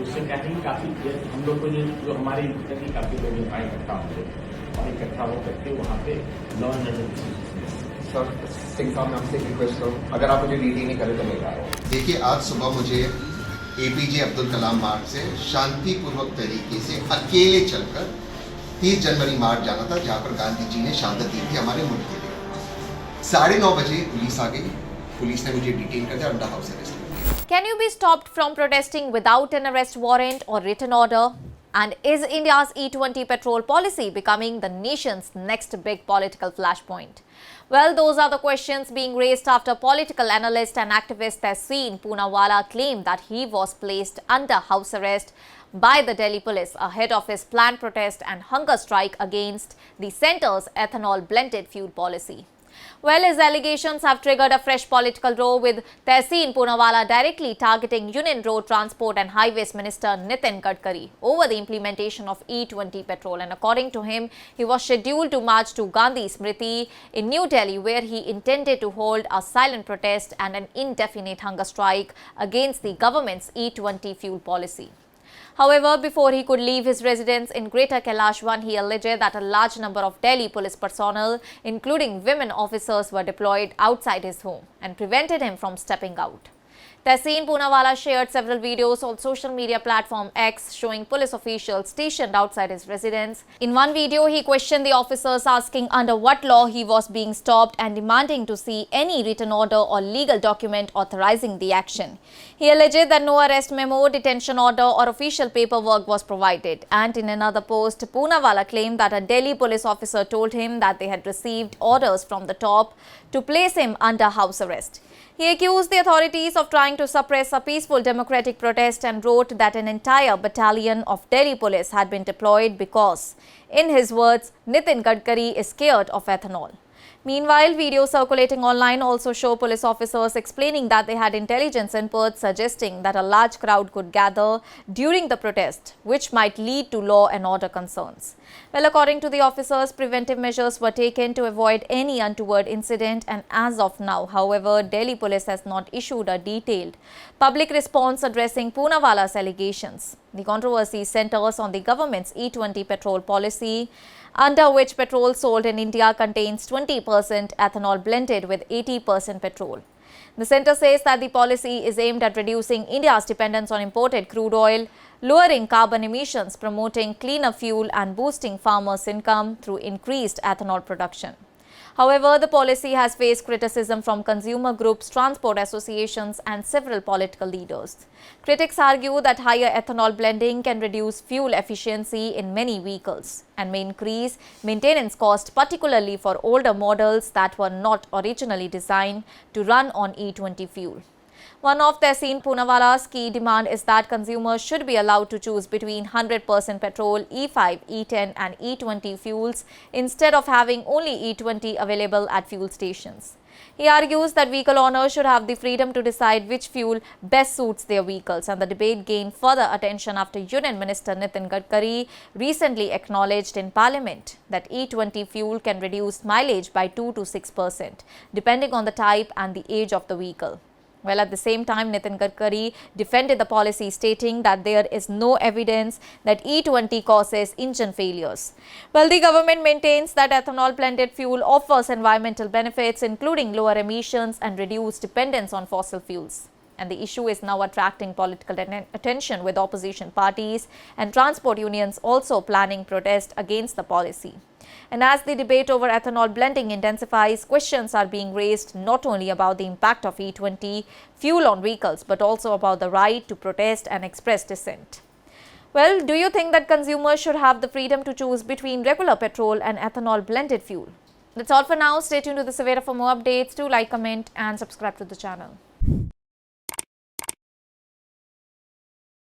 उससे क्या है कि काफ़ी हम लोग को जो हमारे इंतजार की काफ़ी लोग यहाँ इकट्ठा होंगे और इकट्ठा होकर के वहाँ पे law and order. Sir Singh साहब मैं आपसे एक रिक्वेस्ट करूँ, अगर आप मुझे लीड ही नहीं करें तो मैं जा रहा हूँ। देखिए, आज सुबह मुझे APJ अब्दुल कलाम मार्ग से शांतिपूर्वक तरीके से अकेले चलकर 30 जनवरी मार्च जाना था, जहाँ पर गांधी जी ने शहादत दी थी हमारे मुल्क के लिए। 9:30 बजे पुलिस आ गई। पुलिस ने मुझे डिटेन कर दिया, अंडर हाउस अरेस्ट कर दिया। Can you be stopped from protesting without an arrest warrant or written order? And is India's E20 Petrol policy becoming the nation's next big political flashpoint? Well, those are the questions being raised after political analyst and activist Tehseen Poonawalla claimed that he was placed under house arrest by the Delhi police ahead of his planned protest and hunger strike against the centre's ethanol blended fuel policy. Well, his allegations have triggered a fresh political row, with Tehseen Poonawalla directly targeting Union Road Transport and Highways Minister Nitin Gadkari over the implementation of E20 Petrol. And according to him, he was scheduled to march to Gandhi Smriti in New Delhi, where he intended to hold a silent protest and an indefinite hunger strike against the government's E20 fuel policy. However, before he could leave his residence in Greater Kailash 1, he alleged that a large number of Delhi police personnel, including women officers, were deployed outside his home and prevented him from stepping out. Tehseen Poonawalla shared several videos on social media platform X showing police officials stationed outside his residence. In one video, he questioned the officers, asking under what law he was being stopped and demanding to see any written order or legal document authorizing the action. He alleged that no arrest memo, detention order or official paperwork was provided. And in another post, Poonawalla claimed that a Delhi police officer told him that they had received orders from the top to place him under house arrest. He accused the authorities of trying to suppress a peaceful democratic protest and wrote that an entire battalion of Delhi police had been deployed because, in his words, Nitin Gadkari is scared of ethanol. Meanwhile, videos circulating online also show police officers explaining that they had intelligence inputs suggesting that a large crowd could gather during the protest, which might lead to law and order concerns. Well, according to the officers, preventive measures were taken to avoid any untoward incident, and as of now, however, Delhi police has not issued a detailed public response addressing Poonawalla's allegations. The controversy centers on the government's E20 petrol policy, under which petrol sold in India contains 20% ethanol blended with 80% petrol. The centre says that the policy is aimed at reducing India's dependence on imported crude oil, lowering carbon emissions, promoting cleaner fuel and boosting farmers' income through increased ethanol production. However, the policy has faced criticism from consumer groups, transport associations and several political leaders. Critics argue that higher ethanol blending can reduce fuel efficiency in many vehicles and may increase maintenance costs, particularly for older models that were not originally designed to run on E20 fuel. One of Tehseen Poonawalla's key demand is that consumers should be allowed to choose between 100% petrol, E5, E10 and E20 fuels instead of having only E20 available at fuel stations. He argues that vehicle owners should have the freedom to decide which fuel best suits their vehicles, and the debate gained further attention after Union Minister Nitin Gadkari recently acknowledged in Parliament that E20 fuel can reduce mileage by 2 to 6% depending on the type and the age of the vehicle. Well, at the same time, Nitin Gadkari defended the policy, stating that there is no evidence that E20 causes engine failures. Well, the government maintains that ethanol blended fuel offers environmental benefits, including lower emissions and reduced dependence on fossil fuels. And the issue is now attracting political attention, with opposition parties and transport unions also planning protest against the policy. And as the debate over ethanol blending intensifies, questions are being raised not only about the impact of E20 fuel on vehicles, but also about the right to protest and express dissent. Well, do you think that consumers should have the freedom to choose between regular petrol and ethanol blended fuel? That's all for now. Stay tuned to the Savera for more updates. Do like, comment and subscribe to the channel.